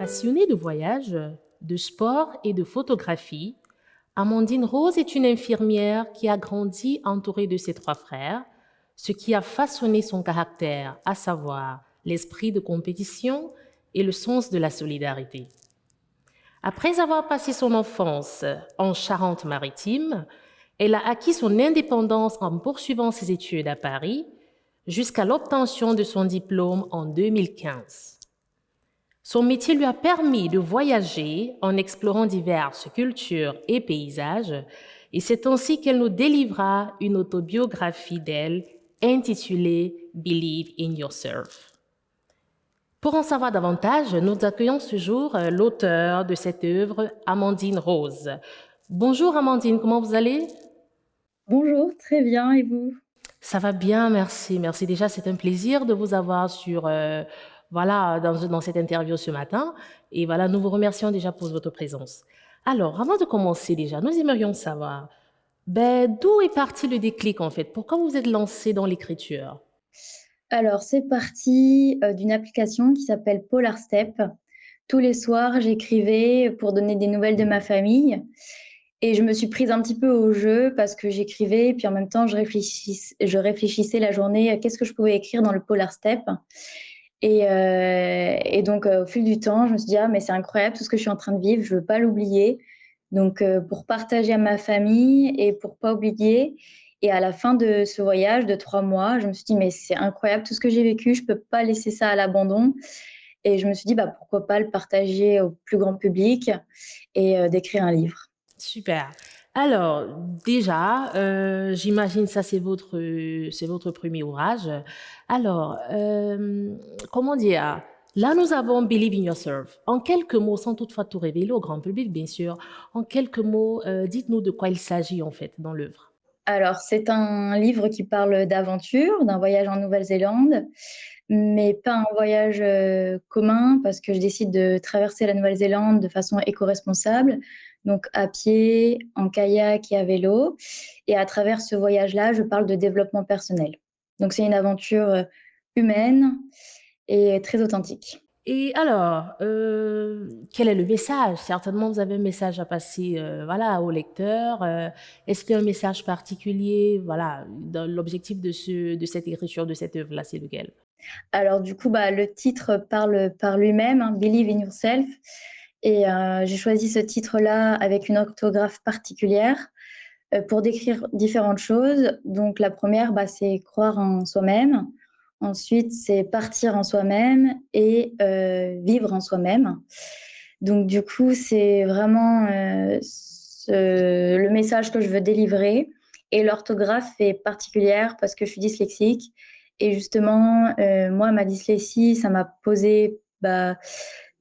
Passionnée de voyage, de sport et de photographie, Amandine Rose est une infirmière qui a grandi entourée de ses trois frères, ce qui a façonné son caractère, à savoir l'esprit de compétition et le sens de la solidarité. Après avoir passé son enfance en Charente-Maritime, elle a acquis son indépendance en poursuivant ses études à Paris jusqu'à l'obtention de son diplôme en 2015. Son métier lui a permis de voyager en explorant diverses cultures et paysages, et c'est ainsi qu'elle nous délivra une autobiographie d'elle intitulée Believe in Yourself. Pour en savoir davantage, nous accueillons ce jour l'auteur de cette œuvre, Amandine Rose. Bonjour Amandine, comment vous allez? Bonjour, très bien, et vous? Ça va bien, merci. Merci déjà, c'est un plaisir de vous avoir voilà, dans cette interview ce matin. Et voilà, nous vous remercions déjà pour votre présence. Alors, avant de commencer déjà, nous aimerions savoir, d'où est parti le déclic en fait? Pourquoi vous êtes lancé dans l'écriture? Alors, c'est parti d'une application qui s'appelle Polar Step. Tous les soirs, j'écrivais pour donner des nouvelles de ma famille et je me suis prise un petit peu au jeu parce que j'écrivais, puis en même temps, je réfléchissais la journée à qu'est-ce que je pouvais écrire dans le Polar Step. Et donc, au fil du temps, je me suis dit: «Ah mais c'est incroyable tout ce que je suis en train de vivre, je veux pas l'oublier». Donc, pour partager à ma famille et pour pas oublier et à la fin de ce voyage de 3 mois, je me suis dit: «Mais c'est incroyable tout ce que j'ai vécu, je peux pas laisser ça à l'abandon» et je me suis dit: «Bah, pourquoi pas le partager au plus grand public et d'écrire un livre». Super. Alors, déjà, j'imagine ça c'est votre premier ouvrage. Alors, comment dire? Là, nous avons Believe in Yourself. En quelques mots, sans toutefois tout révéler au grand public, bien sûr, en quelques mots, dites-nous de quoi il s'agit en fait dans l'œuvre. Alors, c'est un livre qui parle d'aventure, d'un voyage en Nouvelle-Zélande, mais pas un voyage, commun parce que je décide de traverser la Nouvelle-Zélande de façon éco-responsable, donc à pied, en kayak et à vélo et à travers ce voyage-là, je parle de développement personnel. Donc c'est une aventure, humaine et très authentique. Et alors, quel est le message? Certainement, vous avez un message à passer, voilà, au lecteur. Est-ce qu'il y a un message particulier? Voilà, dans l'objectif de cette écriture, de cette œuvre-là, c'est lequel? Alors du coup, bah, le titre parle par lui-même, hein, «Believe in yourself» et j'ai choisi ce titre-là avec une orthographe particulière, pour décrire différentes choses. Donc la première, bah, c'est croire en soi-même. Ensuite, c'est partir en soi-même et vivre en soi-même. Donc du coup, c'est vraiment, le message que je veux délivrer et l'orthographe est particulière parce que je suis dyslexique et justement, moi, ma dyslexie, ça m'a posé, bah,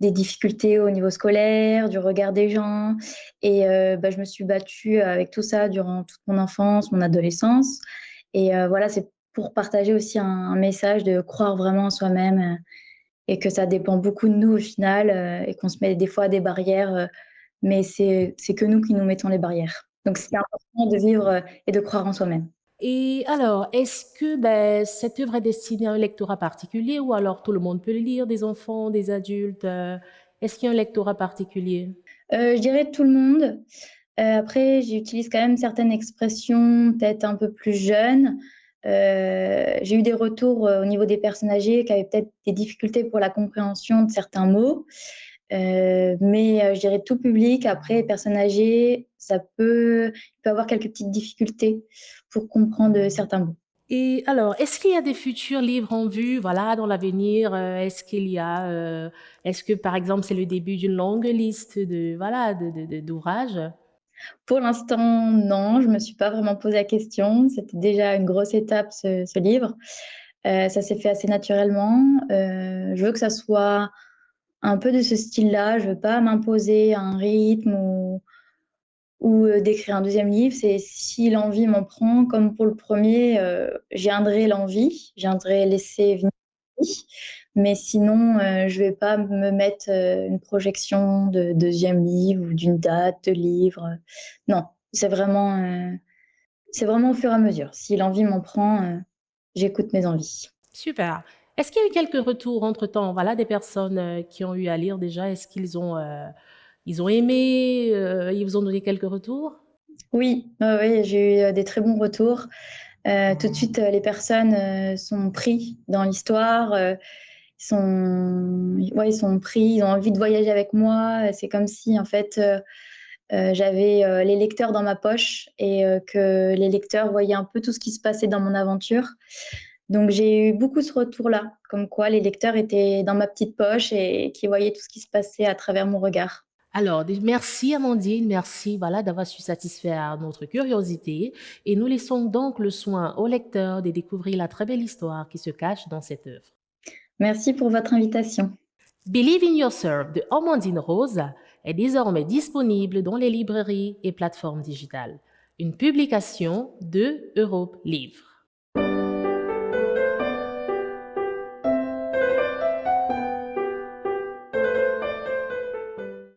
des difficultés au niveau scolaire, du regard des gens et bah, je me suis battue avec tout ça durant toute mon enfance, mon adolescence et voilà, c'est pour partager aussi un message de croire vraiment en soi-même, et que ça dépend beaucoup de nous au final, et qu'on se met des fois des barrières, mais c'est que nous qui nous mettons les barrières. Donc c'est important de vivre, et de croire en soi-même. Et alors, est-ce que, cette œuvre est destinée à un lectorat particulier ou alors tout le monde peut le lire, des enfants, des adultes? Est-ce qu'il y a un lectorat particulier? Je dirais tout le monde. Après j'utilise quand même certaines expressions peut-être un peu plus jeunes. J'ai eu des retours, au niveau des personnes âgées qui avaient peut-être des difficultés pour la compréhension de certains mots. Mais je dirais tout public. Après, personnes âgées, il peut avoir quelques petites difficultés pour comprendre, certains mots. Et alors, est-ce qu'il y a des futurs livres en vue, voilà, dans l'avenir? Est-ce que, par exemple, c'est le début d'une longue liste de, voilà, d'ouvrages? Pour l'instant, non, je me suis pas vraiment posé la question. C'était déjà une grosse étape ce livre. Ça s'est fait assez naturellement. Je veux que ça soit un peu de ce style-là. Je veux pas m'imposer un rythme ou d'écrire un deuxième livre. C'est si l'envie m'en prend, comme pour le premier, je viendrai l'envie, je viendrai laisser venir l'envie. Mais sinon, je vais pas me mettre, une projection de deuxième livre ou d'une date de livre, non, c'est vraiment au fur et à mesure. Si l'envie m'en prend, j'écoute mes envies. Super. Est-ce qu'il y a eu quelques retours entre-temps, voilà, des personnes qui ont eu à lire déjà? Est-ce ils ont aimé, ils vous ont donné quelques retours? Oui, oui, j'ai eu des très bons retours. Tout de suite, les personnes sont pris dans l'histoire, ouais, ils sont pris, ils ont envie de voyager avec moi. C'est comme si, en fait, j'avais les lecteurs dans ma poche et que les lecteurs voyaient un peu tout ce qui se passait dans mon aventure. Donc j'ai eu beaucoup ce retour-là, comme quoi les lecteurs étaient dans ma petite poche et qui voyaient tout ce qui se passait à travers mon regard. Alors, merci Amandine, merci voilà, d'avoir su satisfaire notre curiosité et nous laissons donc le soin au lecteur de découvrir la très belle histoire qui se cache dans cette œuvre. Merci pour votre invitation. Believe in Yourself de Amandine Rose est désormais disponible dans les librairies et plateformes digitales. Une publication de Europe Livre.